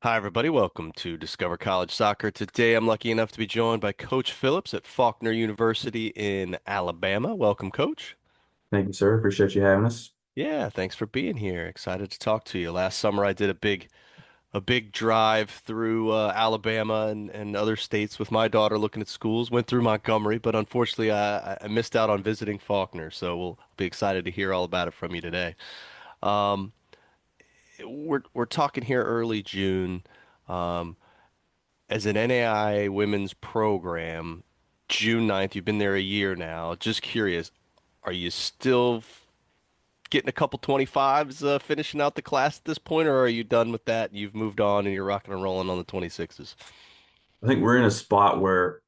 Hi, everybody. Welcome to Discover College Soccer. Today, I'm lucky enough to be joined by Coach Phillips at Faulkner University in Alabama. Welcome, Coach. Thank you, sir. Appreciate you having us. Yeah, thanks for being here. Excited to talk to you. Last summer, I did a big drive through Alabama and other states with my daughter looking at schools. Went through Montgomery, but unfortunately, I missed out on visiting Faulkner. So we'll be excited to hear all about it from you today. Um, we're talking here early June. Um, as an NAI women's program, June 9th, you've been there a year now. Just curious, are you still getting a couple 25s finishing out the class at this point, or are you done with that? You've moved on and you're rocking and rolling on the 26s? I think we're in a spot where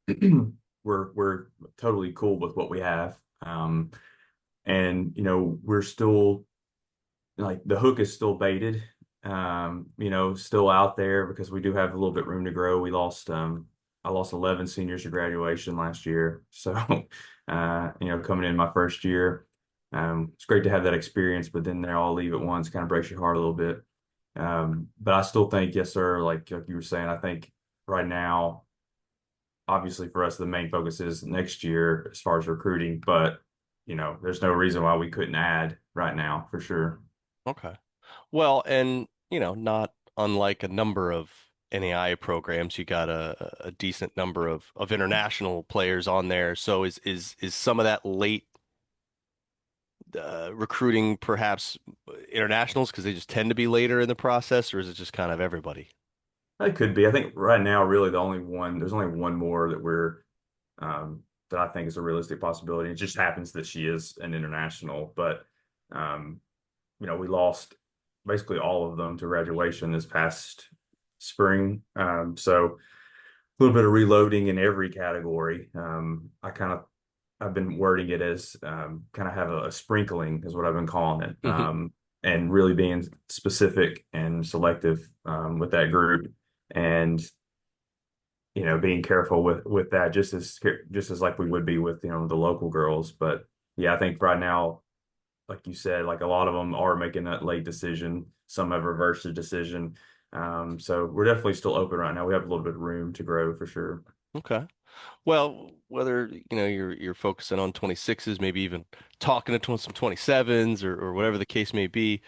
we're totally cool with what we have. And we're still like the hook is still baited. Still out there because we do have a little bit room to grow. I lost 11 seniors to graduation last year. So coming in my first year, it's great to have that experience, but then they all leave at once, kind of breaks your heart a little bit. But I still think, yes, sir, like you were saying, I think right now, obviously for us, the main focus is next year as far as recruiting, but there's no reason why we couldn't add right now for sure. Okay. Well, and not unlike a number of NAI programs, you got a decent number of international players on there. So is some of that late recruiting perhaps internationals because they just tend to be later in the process, or is it just kind of everybody? It could be. I think right now, really there's only one more that I think is a realistic possibility. It just happens that she is an international, but um, we lost basically all of them to graduation this past spring. So a little bit of reloading in every category. I've been wording it as kind of have a sprinkling is what I've been calling it, Hmm. and really being specific and selective with that group, and being careful with that, just as like we would be with the local girls. But yeah, I think right now, like you said, like a lot of them are making that late decision. Some have reversed the decision. So we're definitely still open right now. We have a little bit of room to grow for sure. Okay. Well, whether you're focusing on 26s, maybe even talking to some 27s or whatever the case may be,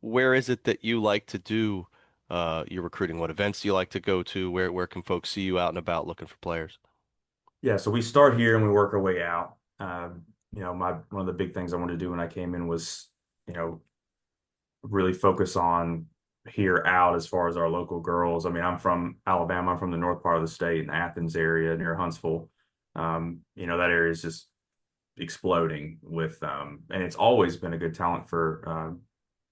where is it that you like to do your recruiting? What events do you like to go to? Where can folks see you out and about looking for players? Yeah, so we start here and we work our way out. My one of the big things I wanted to do when I came in was, you know, really focus on here out as far as our local girls. I mean, I'm from Alabama. I'm from the north part of the state in the Athens area near Huntsville. That area is just exploding and it's always been a good talent for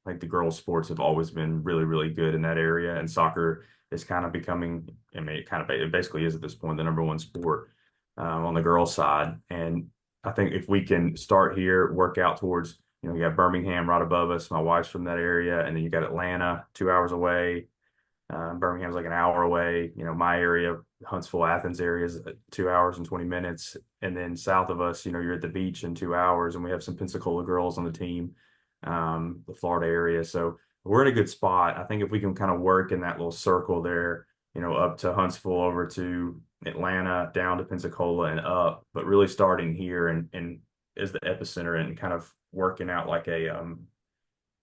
like the girls' sports have always been really, really good in that area, and soccer is kind of becoming. I mean, it basically is at this point the number one sport on the girls' side. And I think if we can start here, work out towards, you got Birmingham right above us. My wife's from that area, and then you got Atlanta 2 hours away. Birmingham's like an hour away. My area, Huntsville, Athens area is 2 hours and 20 minutes. And then south of us, you're at the beach in 2 hours, and we have some Pensacola girls on the team, the Florida area. So we're in a good spot. I think if we can kind of work in that little circle there, up to Huntsville, over to Atlanta, down to Pensacola and up, but really starting here and as the epicenter and kind of working out like a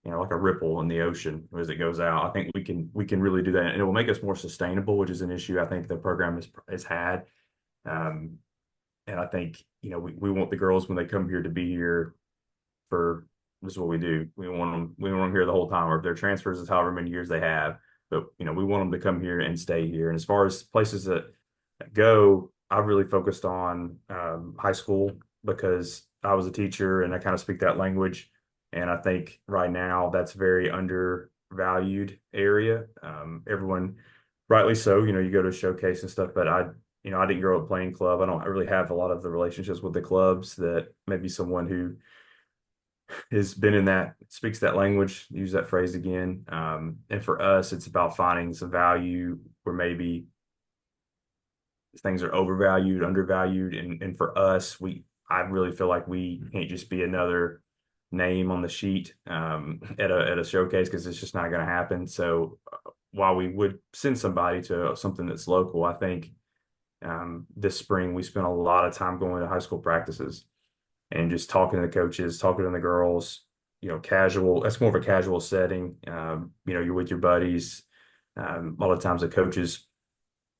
ripple in the ocean as it goes out. I think we can really do that, and it will make us more sustainable, which is an issue I think the program has had. Um, and I think we want the girls when they come here to be here for this is what we do. We want them here the whole time, or if their transfers is however many years they have. But we want them to come here and stay here. And as far as places that go, I've really focused on high school because I was a teacher and I kind of speak that language. And I think right now that's very undervalued area. Everyone, rightly so, you go to a showcase and stuff, but I didn't grow up playing club. I really have a lot of the relationships with the clubs that maybe someone who has been in that speaks that language, use that phrase again. And for us, it's about finding some value where maybe things are overvalued, undervalued. And for us, I really feel like we can't just be another name on the sheet at a showcase because it's just not going to happen. So while we would send somebody to something that's local, I think this spring we spent a lot of time going to high school practices and just talking to the coaches, talking to the girls, casual. That's more of a casual setting. You're with your buddies. A lot of times the coaches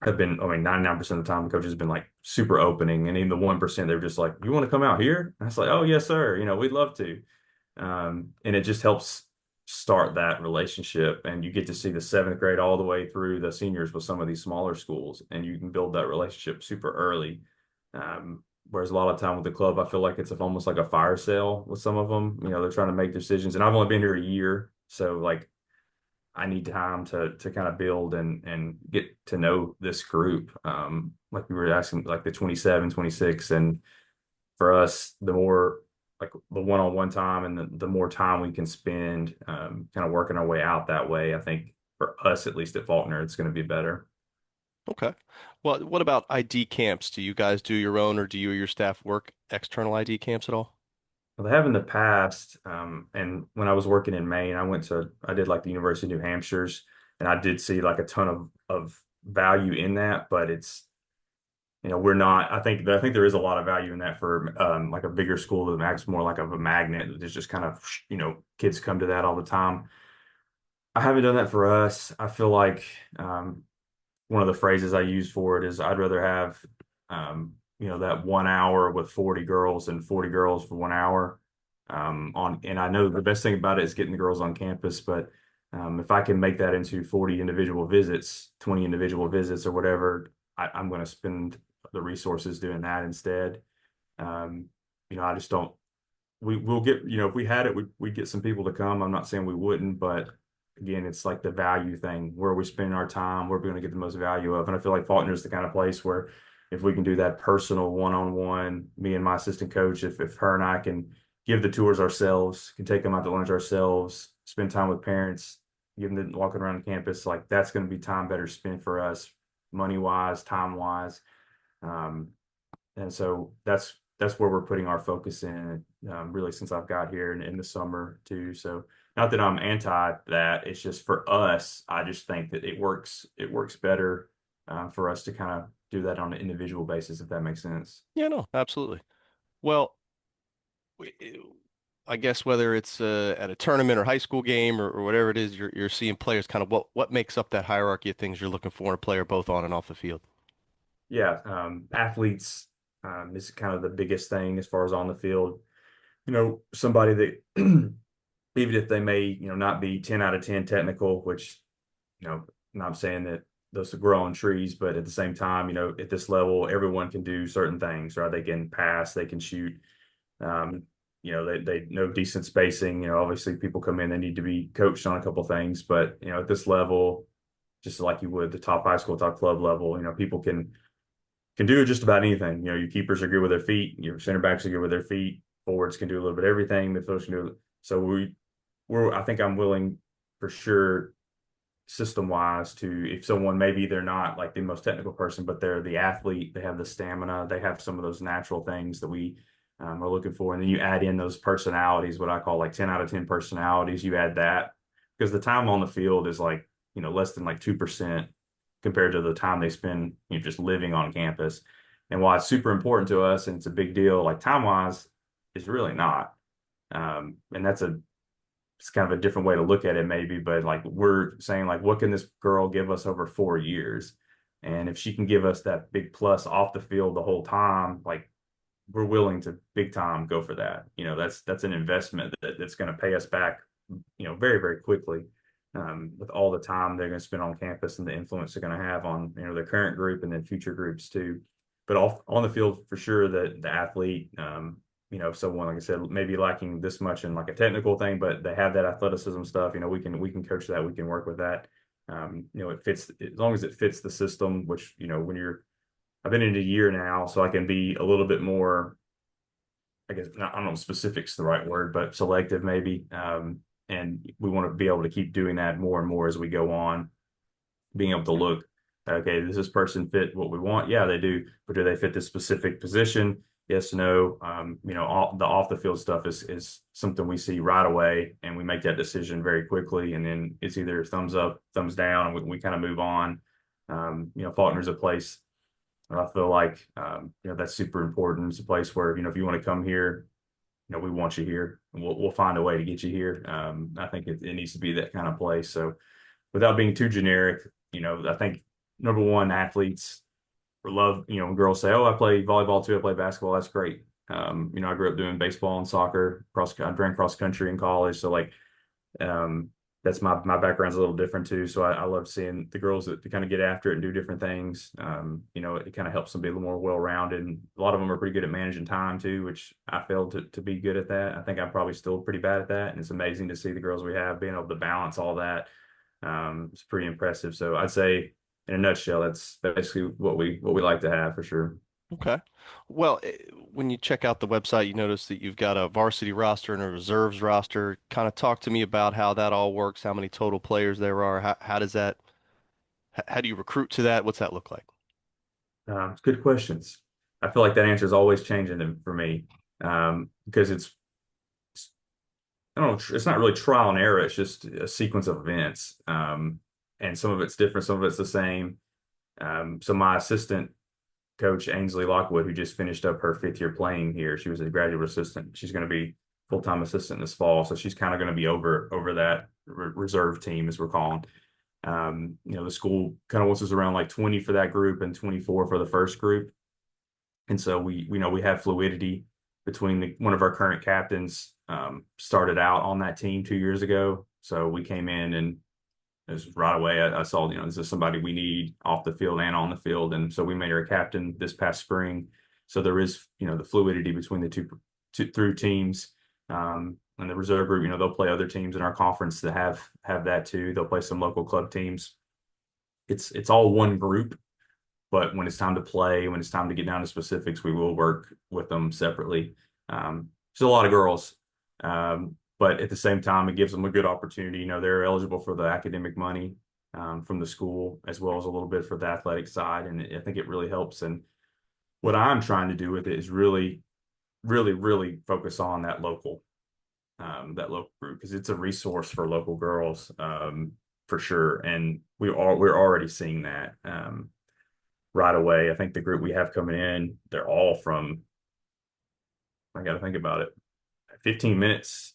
have been, I mean, 99% of the time the coaches have been like super opening. And even the 1%, they're just like, you want to come out here? And I was like, oh, yes, sir. We'd love to. And it just helps start that relationship. And you get to see the seventh grade all the way through the seniors with some of these smaller schools, and you can build that relationship super early. Whereas a lot of time with the club, I feel like it's almost like a fire sale with some of them. They're trying to make decisions, and I've only been here a year, so like I need time to kind of build and get to know this group. Like we were asking, like the 27, 26, and for us, the more like the one-on-one time and the more time we can spend kind of working our way out that way, I think for us, at least at Faulkner, it's going to be better. Okay. Well, what about ID camps? Do you guys do your own, or do you or your staff work external ID camps at all? Well, they have in the past, and when I was working in Maine, I did like the University of New Hampshire's, and I did see like a ton of value in that, but we're not. I think there is a lot of value in that for like a bigger school that acts more like of a magnet. There's just kind of kids come to that all the time. I haven't done that for us. I feel like one of the phrases I use for it is I'd rather have that 1 hour with 40 girls than 40 girls for 1 hour. And I know the best thing about it is getting the girls on campus, but if I can make that into 40 individual visits, 20 individual visits or whatever, I'm going to spend the resources doing that instead. I just don't we'll get, if we had it, we'd get some people to come. I'm not saying we wouldn't, but again, it's like the value thing. Where are we spending our time? Where are we going to get the most value of? And I feel like Faulkner is the kind of place where if we can do that personal one-on-one, me and my assistant coach, if her and I can give the tours ourselves, can take them out to lunch ourselves, spend time with parents, give them walking around the campus, like that's going to be time better spent for us, money wise, time wise. Um, and so that's where we're putting our focus in, really since I've got here in the summer too. So not that I'm anti that, it's just for us, I just think that it works better for us to kind of do that on an individual basis, if that makes sense. Yeah, no, absolutely. Well, I guess whether it's at a tournament or high school game or whatever it is, you're seeing players kind of what makes up that hierarchy of things you're looking for in a player both on and off the field. Yeah, athletes is kind of the biggest thing as far as on the field. Somebody that even if they may, not be 10 out of 10 technical, which not saying that those grow on trees, but at the same time, at this level, everyone can do certain things, right? They can pass, they can shoot. Um, they know decent spacing. Obviously people come in, they need to be coached on a couple things, but at this level, just like you would the top high school, top club level, people can do just about anything. Your keepers are good with their feet, your center backs are good with their feet, forwards can do a little bit of everything, midfielders can do it. So I think I'm willing for sure system wise to, if someone, maybe they're not like the most technical person, but they're the athlete, they have the stamina, they have some of those natural things that we are looking for. And then you add in those personalities, what I call like 10 out of 10 personalities, you add that because the time on the field is like, less than like 2% compared to the time they spend, just living on campus. And while it's super important to us and it's a big deal, like time wise, it's really not. And it's kind of a different way to look at it maybe, but like we're saying like what can this girl give us over 4 years? And if she can give us that big plus off the field the whole time, like we're willing to big time go for that. That's an investment that's going to pay us back, very, very quickly. With all the time they're going to spend on campus and the influence they're going to have on their current group and then future groups too. But off on the field for sure, the athlete, if someone, like I said, maybe lacking this much in like a technical thing, but they have that athleticism stuff, we can coach that, we can work with that. It fits as long as it fits the system, which when I've been in a year now, so I can be a little bit more, I guess, not, I don't know if specific's the right word, but selective maybe. And we want to be able to keep doing that more and more as we go on, being able to look, okay, does this person fit what we want? Yeah, they do. But do they fit this specific position? yes, no. The off the field stuff is something we see right away, and we make that decision very quickly, and then it's either thumbs up, thumbs down, and we kind of move on. Faulkner's a place I feel like that's super important. It's a place where if you want to come here, we want you here, and we'll find a way to get you here. I think it needs to be that kind of place. So without being too generic, I think number one, athletes love, when girls say, "Oh, I play volleyball too. I play basketball." That's great. I grew up doing baseball and soccer. I ran cross country in college, so like um, that's my background's a little different too. So I love seeing the girls that kind of get after it and do different things. It kind of helps them be a little more well-rounded. And a lot of them are pretty good at managing time too, which I failed to be good at that. I think I'm probably still pretty bad at that. And it's amazing to see the girls we have being able to balance all that. It's pretty impressive. So I'd say in a nutshell, that's basically what we like to have for sure. Okay. Well, when you check out the website, you notice that you've got a varsity roster and a reserves roster. Kind of talk to me about how that all works, how many total players there are. How does that, how do you recruit to that? What's that look like? It's good questions. I feel like that answer is always changing for me because I don't know, it's not really trial and error. It's just a sequence of events. And some of it's different, some of it's the same. So my assistant coach, Ainsley Lockwood, who just finished up her 5th year playing here, she was a graduate assistant. She's going to be full-time assistant this fall. So she's kind of going to be over that reserve team, as we're calling. The school kind of wants us around like 20 for that group and 24 for the first group. And so we know we have fluidity between one of our current captains started out on that team 2 years ago. So we came in and it was right away. I saw, this is somebody we need off the field and on the field. And so we made her a captain this past spring. So there is, the fluidity between the through teams. And the reserve group, they'll play other teams in our conference that have that too. They'll play some local club teams. It's all one group, but when it's time to play, when it's time to get down to specifics, we will work with them separately. There's a lot of girls, but at the same time, it gives them a good opportunity. They're eligible for the academic money from the school, as well as a little bit for the athletic side, and I think it really helps. And what I'm trying to do with it is really, really, really focus on that local group because it's a resource for local girls for sure, and we're already seeing that. Right away. I think the group we have coming in, they're all from, I got to think about it, 15 minutes.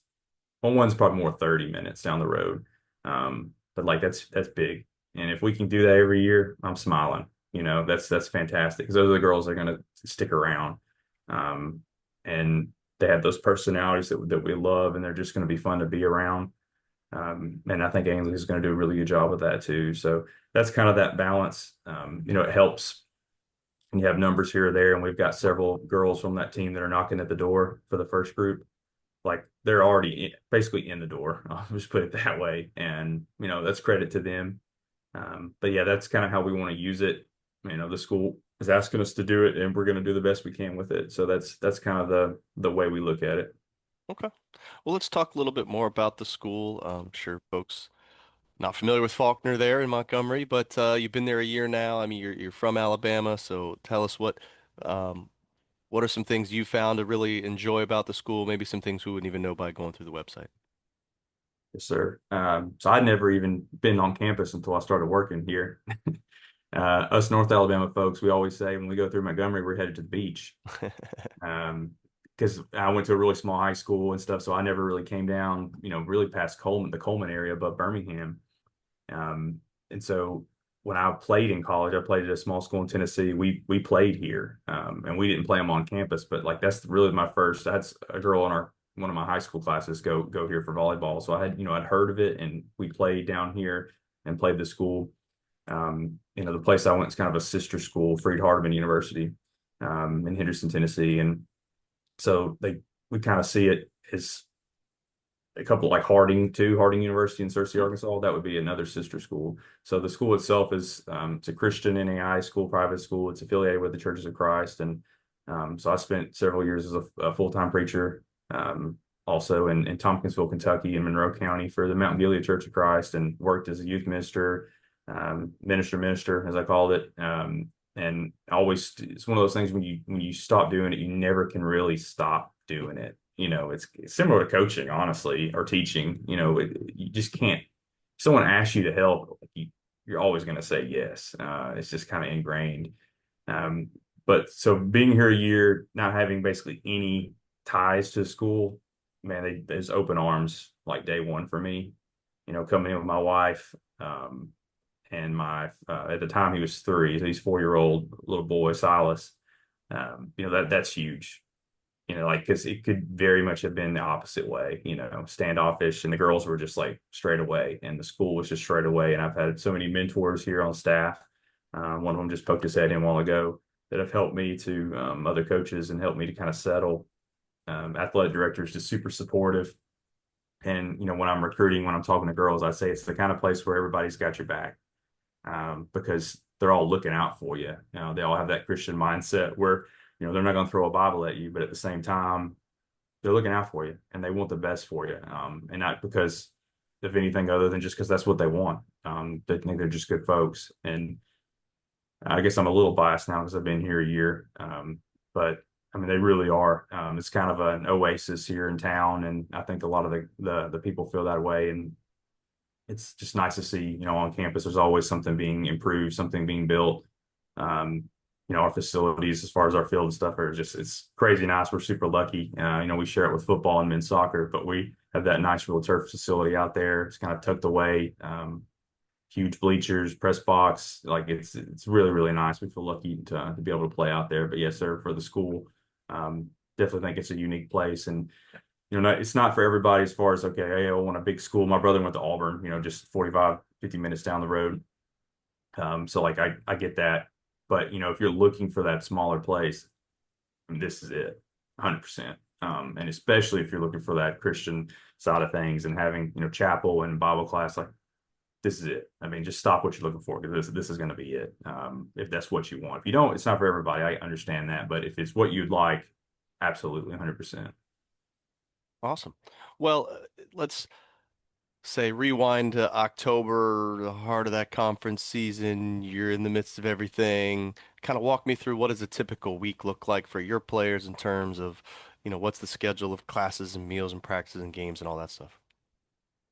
Well, one's probably more 30 minutes down the road. But like that's big. And if we can do that every year, I'm smiling. That's fantastic because those are the girls that are going to stick around. And they have those personalities that we love, and they're just going to be fun to be around. And I think Ainsley is going to do a really good job with that too. So that's kind of that balance. It helps when you have numbers here or there, and we've got several girls from that team that are knocking at the door for the first group. Like they're already basically in the door. I'll just put it that way, and that's credit to them. But yeah, that's kind of how we want to use it. The school is asking us to do it, and we're going to do the best we can with it. So that's kind of the way we look at it. Okay. Well, let's talk a little bit more about the school. I'm sure folks not familiar with Faulkner there in Montgomery, but you've been there a year now. I mean, you're from Alabama, so tell us um, what are some things you found to really enjoy about the school? Maybe some things we wouldn't even know by going through the website. Yes, sir. So I'd never even been on campus until I started working here. Us North Alabama folks, we always say when we go through Montgomery, we're headed to the beach. Because I went to a really small high school and stuff, so I never really came down, really past Coleman, the Coleman area above Birmingham. And so when I played in college, I played at a small school in Tennessee. We played here, and we didn't play them on campus, but like that's really my first. I had a girl in one of my high school classes go here for volleyball, so I'd heard of it, and we played down here and played the school. The place I went is kind of a sister school, Freed Hardeman University, in Henderson, Tennessee, and so we kind of see it as a couple like Harding University in Searcy, Arkansas. That would be another sister school. So the school itself is it's a Christian NAI school, private school. It's affiliated with the Churches of Christ, and so I spent several years as a full-time preacher, also in Tompkinsville, Kentucky, and Monroe County for the Mount Gilead Church of Christ, and worked as a youth minister, minister, as I called it. And always, it's one of those things when you stop doing it, you never can really stop doing it. It's similar to coaching, honestly, or teaching. You just can't. If someone asks you to help, you're always going to say yes. It's just kind of ingrained. Um, but so being here a year, not having basically any ties to school, man, there's open arms like day one for me. Coming in with my wife, and my at the time he was three, so he's 4-year-old little boy, Silas. That's huge. Like because it could very much have been the opposite way. Standoffish, and the girls were just like straight away, and the school was just straight away. And I've had so many mentors here on staff. One of them just poked his head in a while ago that have helped me to other coaches and helped me to kind of settle. Athletic directors just super supportive. And when I'm recruiting, when I'm talking to girls, I say it's the kind of place where everybody's got your back, because they're all looking out for you. They all have that Christian mindset where they're not going to throw a Bible at you, but at the same time, they're looking out for you and they want the best for you, and not because of anything other than just because that's what they want. They think they're just good folks, and I guess I'm a little biased now because I've been here a year, but I mean they really are. It's kind of an oasis here in town, and I think a lot of the people feel that way, and it's just nice to see, on campus, there's always something being improved, something being built. Our facilities, as far as our field and stuff, are just, it's crazy nice. We're super lucky. We share it with football and men's soccer, but we have that nice real turf facility out there. It's kind of tucked away. Huge bleachers, press box. Like it's really, really nice. We feel lucky to be able to play out there. But yes, sir, for the school, definitely think it's a unique place. And it's not for everybody as far as, okay, hey, I want a big school. My brother went to Auburn, just 45, 50 minutes down the road. So like I get that. But if you're looking for that smaller place, this is it, 100%. And especially if you're looking for that Christian side of things and having, chapel and Bible class, like this is it. I mean, just stop what you're looking for because this is going to be it. If that's what you want. If you don't, it's not for everybody. I understand that. But if it's what you'd like, absolutely 100%. Awesome. Well, let's say rewind to October, the heart of that conference season. You're in the midst of everything. Kind of walk me through what does a typical week look like for your players in terms of, what's the schedule of classes and meals and practices and games and all that stuff.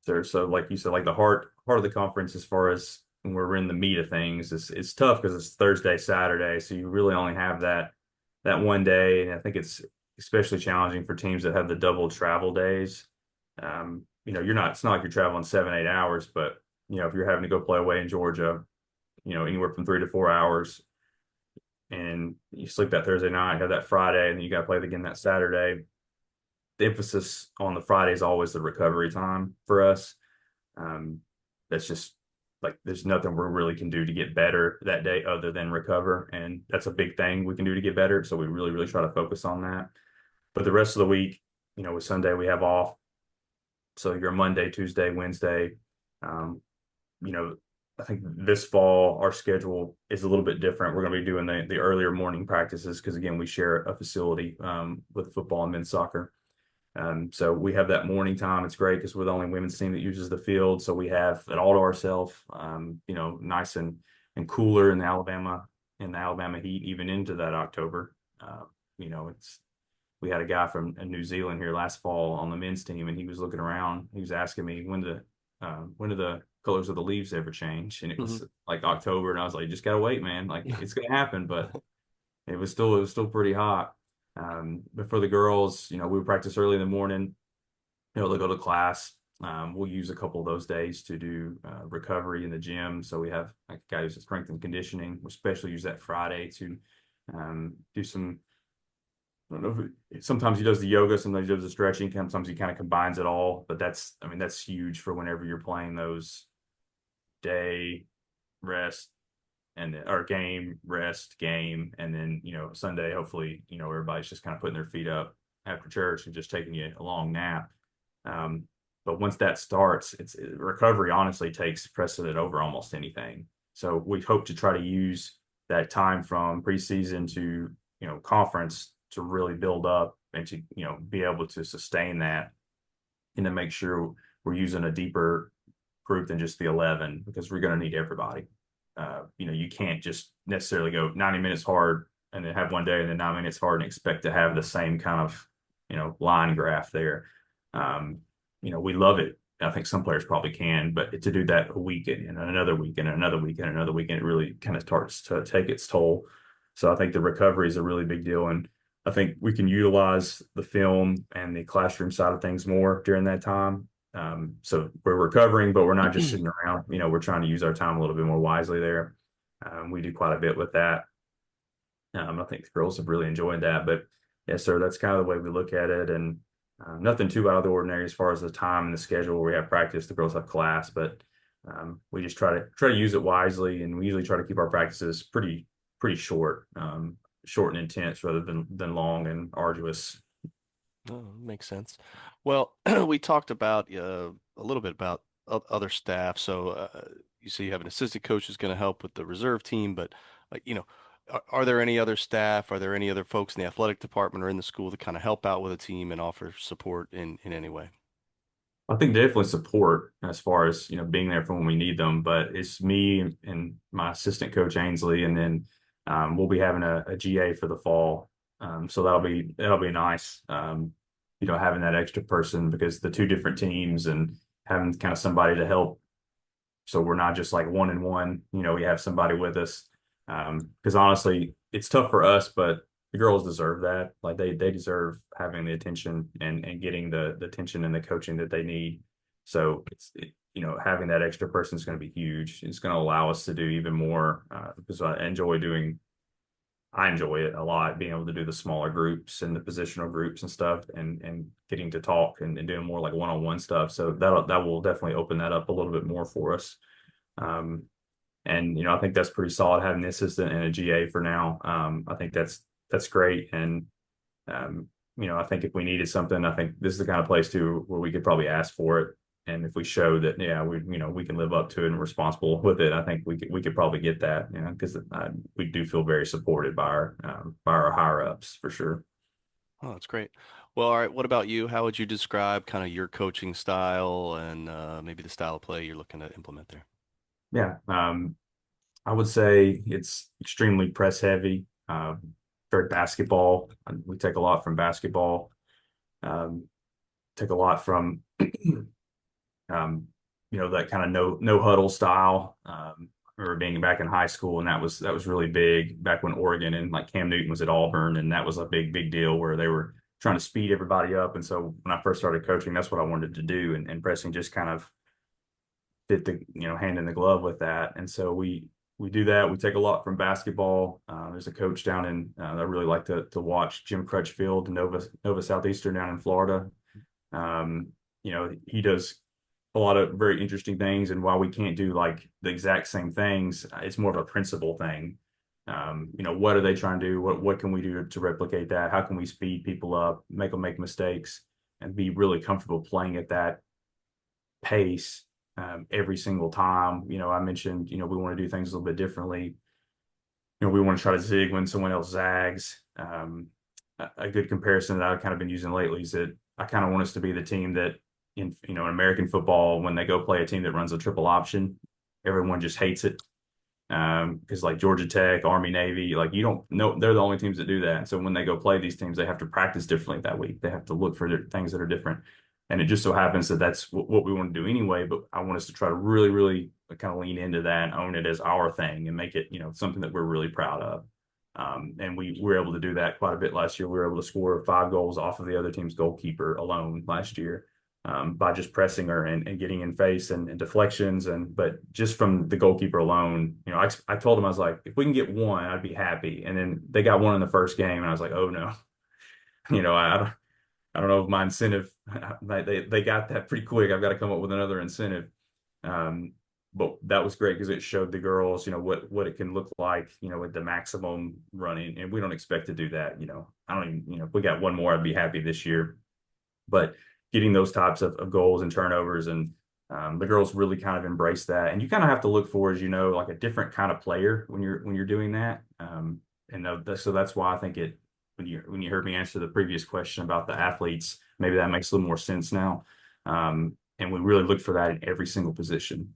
So like you said, like the heart of the conference, as far as when we're in the meat of things, it's tough because it's Thursday, Saturday, so you really only have that one day, and I think it's especially challenging for teams that have the double travel days. It's not like you're traveling 7, 8 hours, but if you're having to go play away in Georgia, anywhere from 3 to 4 hours, and you sleep that Thursday night, have that Friday, and then you got to play again that Saturday. The emphasis on the Friday is always the recovery time for us. Um, that's just like there's nothing we really can do to get better that day other than recover, and that's a big thing we can do to get better. So we really, really try to focus on that. But the rest of the week, with Sunday we have off, so you're Monday, Tuesday, Wednesday. Um, you know, I think this fall our schedule is a little bit different. We're going to be doing the earlier morning practices because again we share a facility with football and men's soccer. So we have that morning time. It's great because we're the only women's team that uses the field. So we have it all to ourselves, nice and cooler in the Alabama heat, even into that October. It's we had a guy from New Zealand here last fall on the men's team, and he was looking around. He was asking me when do the colors of the leaves ever change, and it Hmm. was like October, and I was like, just gotta wait, man. Like it's gonna happen, but it was still pretty hot. But for the girls, we practice early in the morning. They go to class. We'll use a couple of those days to do recovery in the gym. So we have like a guy who's strength and conditioning. We especially use that Friday to do some. I don't know sometimes he does the yoga, sometimes he does the stretching, sometimes he kind of combines it all. But that's huge for whenever you're playing those day rest and then or game rest game, and then Sunday hopefully everybody's just kind of putting their feet up after church and just taking you a long nap. um, but once that starts, recovery honestly takes precedent over almost anything. So we hope to try to use that time from preseason to conference to really build up and to be able to sustain that, and then make sure we're using a deeper group than just the 11 because we're going to need everybody. You can't just necessarily go 90 minutes hard and then have one day and then 9 minutes hard and expect to have the same kind of, line graph there. Um, we love it. I think some players probably can, but to do that a weekend and another weekend and another weekend and another weekend, it really kind of starts to take its toll. So I think the recovery is a really big deal. And I think we can utilize the film and the classroom side of things more during that time. So we're recovering, but we're not just sitting around. We're trying to use our time a little bit more wisely there. We do quite a bit with that. I think the girls have really enjoyed that. But yes, sir, that's kind of the way we look at it. And nothing too out of the ordinary as far as the time and the schedule where we have practice. The girls have class, but we just try to use it wisely, and we usually try to keep our practices pretty short, short and intense rather than long and arduous. Oh, makes sense. Well, we talked about a little bit about other staff. So you say you have an assistant coach who's going to help with the reserve team, but are there any other staff? Are there any other folks in the athletic department or in the school that kind of help out with a team and offer support in any way? I think definitely support as far as being there for when we need them. But it's me and my assistant coach Ainsley, and then we'll be having a GA for the fall. So that'll be nice. Having that extra person because the two different teams and having kind of somebody to help. So we're not just like one and one. We have somebody with us. Because honestly, it's tough for us, but the girls deserve that. Like they deserve having the attention and getting the attention and the coaching that they need. So having that extra person is going to be huge. It's going to allow us to do even more because I enjoy it a lot, being able to do the smaller groups and the positional groups and stuff and getting to talk and doing more like one-on-one stuff. So that will definitely open that up a little bit more for us. Um, and I think that's pretty solid having the assistant and a GA for now. I think that's great. And I think if we needed something, I think this is the kind of place too where we could probably ask for it. And if we show that, yeah, we can live up to it and responsible with it, I think we could probably get that, because we do feel very supported by our higher ups for sure. Oh, that's great. Well, all right. What about you? How would you describe kind of your coaching style and maybe the style of play you're looking to implement there? Yeah, I would say it's extremely press heavy, very basketball. We take a lot from basketball. Um, take a lot from that kind of no huddle style. I remember being back in high school, and that was really big back when Oregon and like Cam Newton was at Auburn, and that was a big deal where they were trying to speed everybody up. And so when I first started coaching, that's what I wanted to do, and pressing just kind of fit the hand in the glove with that. And so we do that. We take a lot from basketball. There's a coach down in I really like to watch Jim Crutchfield, Nova Southeastern down in Florida. He does a lot of very interesting things. And while we can't do like the exact same things, it's more of a principle thing. What are they trying to do? What can we do to replicate that? How can we speed people up, make them make mistakes, and be really comfortable playing at that pace every single time? I mentioned, we want to do things a little bit differently. We want to try to zig when someone else zags. A good comparison that I've kind of been using lately is that I kind of want us to be the team that in American football, when they go play a team that runs a triple option, everyone just hates it. Because like Georgia Tech, Army, Navy, like you don't know, they're the only teams that do that. And so when they go play these teams, they have to practice differently that week. They have to look for things that are different. And it just so happens that that's what we want to do anyway. But I want us to try to really, really kind of lean into that and own it as our thing and make it, something that we're really proud of. And we were able to do that quite a bit last year. We were able to score 5 goals off of the other team's goalkeeper alone last year, by just pressing her and getting in face and deflections. But just from the goalkeeper alone, I told him, I was like, if we can get one, I'd be happy. And then they got one in the first game, and I was like, oh no, I don't know if my incentive, they got that pretty quick. I've got to come up with another incentive. Um, but that was great because it showed the girls, what it can look like, with the maximum running. And we don't expect to do that. I don't even, if we got one more, I'd be happy this year. But getting those types of goals and turnovers, and the girls really kind of embrace that. And you kind of have to look for, as like a different kind of player when you're doing that. So that's why I think when you heard me answer the previous question about the athletes, maybe that makes a little more sense now. And we really look for that in every single position.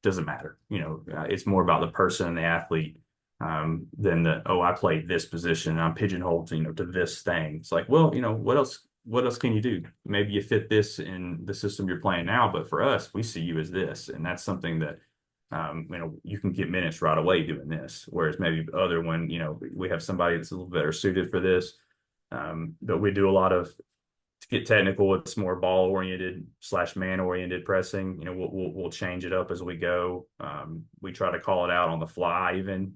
doesn't matter. It's more about the person and the athlete than the, oh, I played this position and I'm pigeonholed, to this thing. It's like, well, what else can you do? Maybe you fit this in the system you're playing now, but for us, we see you as this, and that's something that you can get minutes right away doing this. Whereas maybe other when, we have somebody that's a little better suited for this. But we do a lot of, to get technical, it's more ball oriented slash man oriented pressing. We'll change it up as we go. We try to call it out on the fly, even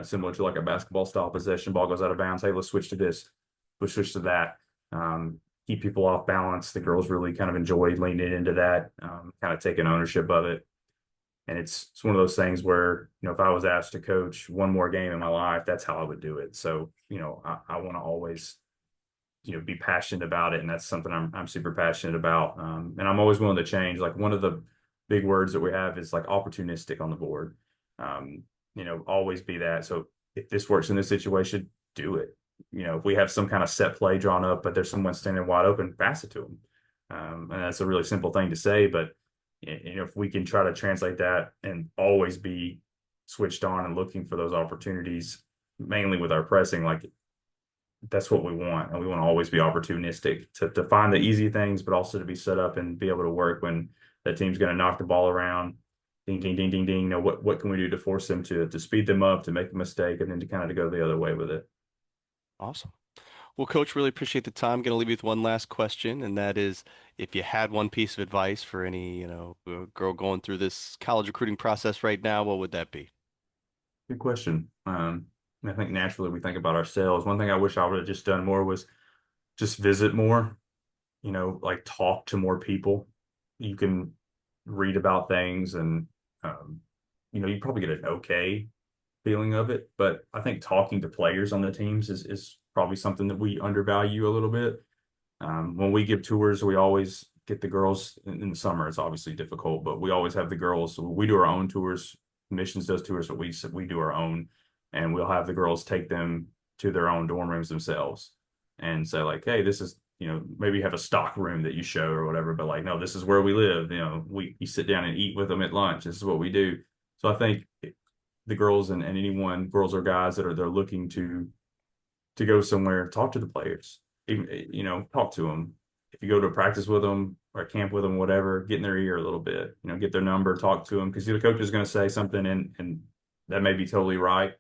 similar to like a basketball style possession. Ball goes out of bounds. Hey, let's switch to this. Let's switch to that. Keep people off balance. The girls really kind of enjoy leaning into that, kind of taking ownership of it. And it's one of those things where, if I was asked to coach one more game in my life, that's how I would do it. So, I want to always be passionate about it, and that's something I'm super passionate about. And I'm always willing to change. Like one of the big words that we have is like opportunistic on the board. Always be that. So if this works in this situation, do it. If we have some kind of set play drawn up, but there's someone standing wide open, pass it to them. And that's a really simple thing to say, but if we can try to translate that and always be switched on and looking for those opportunities, mainly with our pressing, like that's what we want. And we want to always be opportunistic to find the easy things, but also to be set up and be able to work when that team's going to knock the ball around. Ding, ding, ding, ding, ding. What can we do to force them to speed them up, to make a mistake, and then to kind of to go the other way with it? Awesome. Well, Coach, really appreciate the time. Going to leave you with one last question, and that is, if you had one piece of advice for any, girl going through this college recruiting process right now, what would that be? Good question. I think naturally we think about ourselves. One thing I wish I would have just done more was just visit more, like talk to more people. You can read about things and, um, you probably get an okay feeling of it. But I think talking to players on the teams is probably something that we undervalue a little bit. When we give tours, we always get the girls in the summer. It's obviously difficult, but we always have the girls. So we do our own tours. Missions does tours, but we do our own, and we'll have the girls take them to their own dorm rooms themselves, and say like, hey, this is maybe you have a stock room that you show or whatever, but like, no, this is where we live. We you sit down and eat with them at lunch. This is what we do. So I think the girls and anyone, girls or guys that are they're looking to go somewhere, talk to the players. Even, talk to them. If you go to a practice with them or a camp with them, whatever, get in their ear a little bit. Get their number, talk to them because the coach is going to say something and that may be totally right,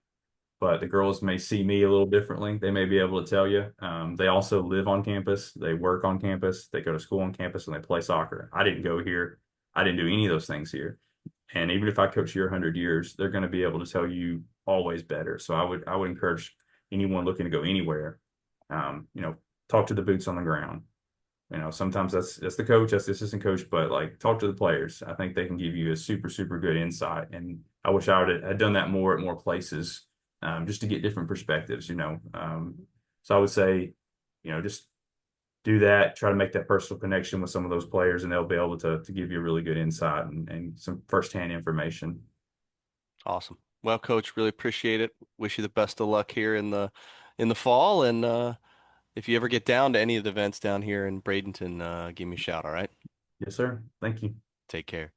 but the girls may see me a little differently. They may be able to tell you. They also live on campus, they work on campus, they go to school on campus, and they play soccer. I didn't go here. I didn't do any of those things here. And even if I coach here 100 years, they're going to be able to tell you always better. So I would encourage anyone looking to go anywhere, um, you know, talk to the boots on the ground. Sometimes that's the coach, that's the assistant coach, but like talk to the players. I think they can give you a super, super good insight. And I wish I would have done that more at more places, just to get different perspectives. So I would say, just do that, try to make that personal connection with some of those players, and they'll be able to give you a really good insight and some firsthand information. Awesome. Well, Coach, really appreciate it. Wish you the best of luck here in the fall, and if you ever get down to any of the events down here in Bradenton, give me a shout. All right. Yes, sir. Thank you. Take care.